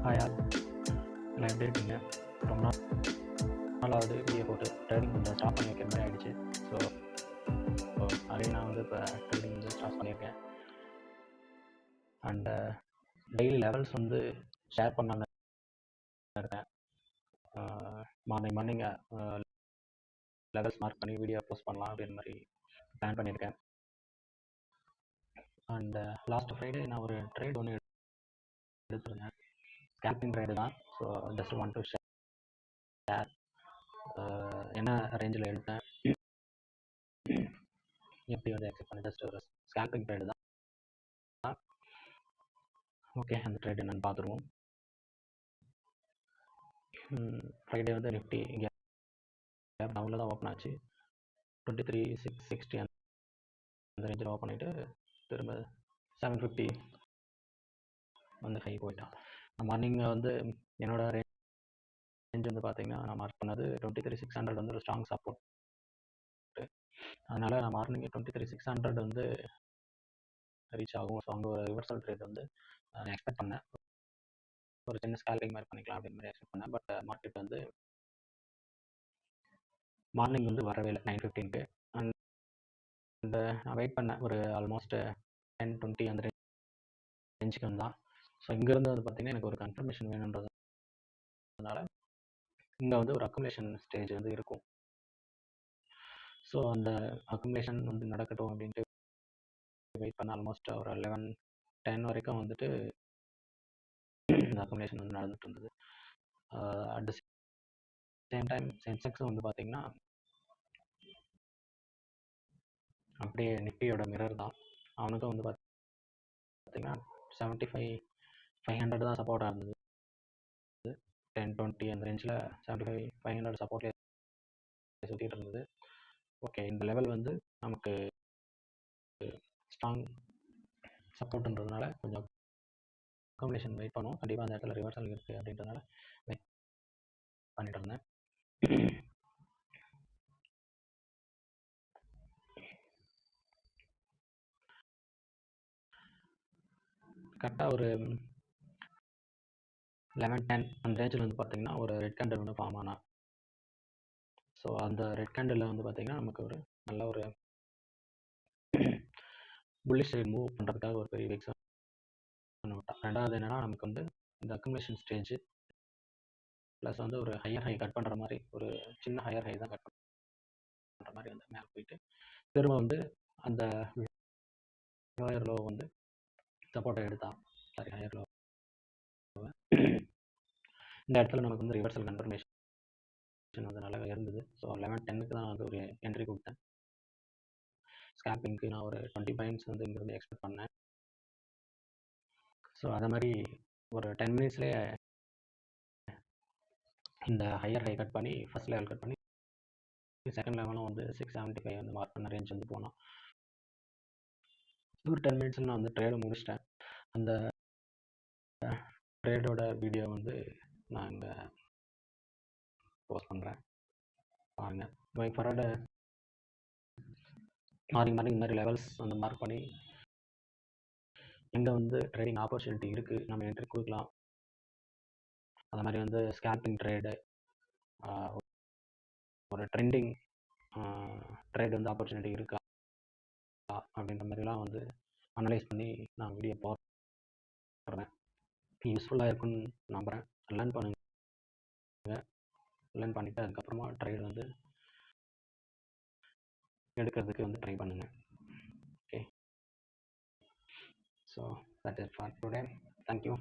Hi all, எல்லாம் எப்படி இருக்கீங்க? ரொம்ப நாளாவது வீடியோ போட்டு ட்ரேடிங் கொஞ்சம் ஸ்டார்ட் பண்ணி வைக்கிற மாதிரி ஆகிடுச்சு. ஸோ அதே நான் வந்து இப்போ ட்ரேடிங் வந்து ஸ்டார்ட் பண்ணியிருக்கேன். அண்டு டெய்லி லெவல்ஸ் வந்து ஷேர் பண்ணாமல் இருக்கேன். மார்னிங் லெவல்ஸ் மார்க் பண்ணி வீடியோ போஸ்ட் பண்ணலாம் அப்படின்ற மாதிரி பிளான் பண்ணியிருக்கேன். அண்டு லாஸ்ட் ஃப்ரைடே நான் ஒரு ட்ரேட் ஒன்று எடுத்துருந்தேன். ஸ்கேல்பிங் ட்ரேடு தான். So just want to share என்ன ரேஞ்சில் எடுத்தேன், எப்படி வந்து எக்ஸெப்ட் பண்ணி ஜஸ்ட் ஒரு ஸ்கேல்பிங் ட்ரேடு தான். ஓகே, அந்த ட்ரேட் என்னென்னு பார்த்துருவோம். ஃப்ரைடே வந்து நிஃப்டி இங்கே டவுனில் தான் ஓப்பன் ஆச்சு. 23,660 அந்த ரேஞ்சில் ஓப்பன் பண்ணிவிட்டு திரும்ப 750 வந்து ஹை போயிட்டான். மார்னிங் வந்து என்னோட ரேஞ்ச் வந்து பார்த்தீங்கன்னா, நான் மார்க் பண்ணது 23,600 வந்து ஒரு ஸ்ட்ராங் சப்போர்ட். அதனால் நான் மார்னிங் 23,600 வந்து ரீச் ஆகும். ஸோ அங்கே ஒரு ரிவர்சல் ட்ரேட் வந்து நான் எக்ஸ்பெக்ட் பண்ணேன். ஒரு சின்ன ஸ்கேல்பிங் மாதிரி பண்ணிக்கலாம் அப்படின்னு மாதிரி எக்ஸ்பெக்ட் பண்ணேன். பட் மார்க்கெட் வந்து மார்னிங் வந்து வரவே இல்லை 9:15க்கு. அண்ட் நான் வெயிட் பண்ணேன் ஒரு ஆல்மோஸ்ட் 10-20 அந்த ரேஞ்சுக்கு வந்தான். ஸோ இங்கேருந்து வந்து பார்த்திங்கன்னா எனக்கு ஒரு கன்ஃபர்மேஷன் வேணுன்றதுனால இங்கே வந்து ஒரு அக்குமுலேஷன் ஸ்டேஜ் வந்து இருக்கும். ஸோ அந்த அக்குமுலேஷன் வந்து நடக்கட்டும் அப்படின்ட்டு வெயிட் பண்ண ஆல்மோஸ்ட் ஒரு 11-10 வரைக்கும் வந்துட்டு இந்த அக்குமுலேஷன் வந்து நடந்துட்டு இருந்தது. அட் த சேம் டைம் சென்செக்ஸும் வந்து பார்த்திங்கன்னா அப்படியே நிஃப்டியோட மிரர் தான். அவனுக்கும் வந்து பார்த்திங்கன்னா 75,500 தான் சப்போர்ட்டாக இருந்தது. 10-20 அந்த ரேஞ்சில் 75,500 சப்போர்ட்லேயே சுற்றிட்டு இருந்தது. ஓகே, இந்த லெவல் வந்து நமக்கு ஸ்ட்ராங் சப்போர்ட்ன்றதுனால கொஞ்சம் அக்குமுலேஷன் வெயிட் பண்ணுவோம். கண்டிப்பாக அந்த இடத்துல ரிவர்சல் இருக்குது அப்படின்றதுனால வெயிட் பண்ணிட்டு இருந்தேன். கரெக்டாக ஒரு 11-10 அந்த ரேஞ்சில் வந்து பார்த்திங்கன்னா ஒரு ரெட் கேண்டில் ஒன்று ஃபார்ம் ஆனால். ஸோ அந்த ரெட் கேண்டில் வந்து பார்த்திங்கன்னா நமக்கு ஒரு நல்ல ஒரு புல்லிஷ் சைடு மூவ் பண்ணுறதுக்காக ஒரு பெரிய விக்ஸ் விட்டான். ரெண்டாவது என்னென்னா நமக்கு வந்து இந்த அக்குமுலேஷன் ஸ்டேஜ் ப்ளஸ் வந்து ஒரு ஹையர் ஹை கட் பண்ணுற மாதிரி ஒரு சின்ன ஹையர் ஹை தான் கட் பண்ணுற மாதிரி வந்து மேலே போயிட்டு திரும்ப வந்து அந்த லோயர் லோ வந்து சப்போர்ட்டை எடுத்தான். சாரி, ஹையர் லோ இந்த இடத்துல நமக்கு வந்து ரிவர்சல் கன்ஃபர்மேஷன் வந்து நல்லா இருந்தது. ஸோ 11-10க்கு தான் வந்து ஒரு என்ட்ரி கொடுத்தேன். ஸ்கேல்பிங்க்கு நான் ஒரு 20 பாயிண்ட்ஸ் வந்து இங்கிருந்து எக்ஸ்பெக்ட் பண்ணேன். ஸோ அதை மாதிரி ஒரு 10 மினிட்ஸ்லேயே இந்த ஹையர் ஹை கட் பண்ணி ஃபர்ஸ்ட் லெவல் கட் பண்ணி செகண்ட் லெவலும் வந்து 675 வந்து மார்க் பண்ண ரேஞ்ச் வந்து போனோம். ஒரு 10 மினிட்ஸில் நான் வந்து ட்ரேடை முடிச்சிட்டேன். அந்த ட்ரேடோட வீடியோ வந்து நான் இங்கே போஸ்ட் பண்ணுறேன், பாருங்கள். கோயிங் ஃபார்வர்டு மார்னிங் இந்த மாதிரி லெவல்ஸ் வந்து மார்க் பண்ணி எங்கே வந்து ட்ரேடிங் ஆப்பர்ச்சுனிட்டி இருக்குது நம்ம என்ட்ரி கொடுக்கலாம். அந்த மாதிரி வந்து ஸ்கேல்பிங் ட்ரேடு, ஒரு ட்ரெண்டிங் ட்ரேட் வந்து ஆப்பர்ச்சுனிட்டி இருக்கா அப்படின்ற மாதிரிலாம் வந்து அனலைஸ் பண்ணி நான் வீடியோ போடுறேன். யூஸ்ஃபுல்லாக இருக்குன்னு நம்புகிறேன். லேர்ன் பண்ணுங்கள். லேர்ன் பண்ணிவிட்டு அதுக்கப்புறமா ட்ரேட் வந்து எடுக்கிறதுக்கு வந்து ட்ரை பண்ணுங்கள். Okay, so that is for today. Thank you.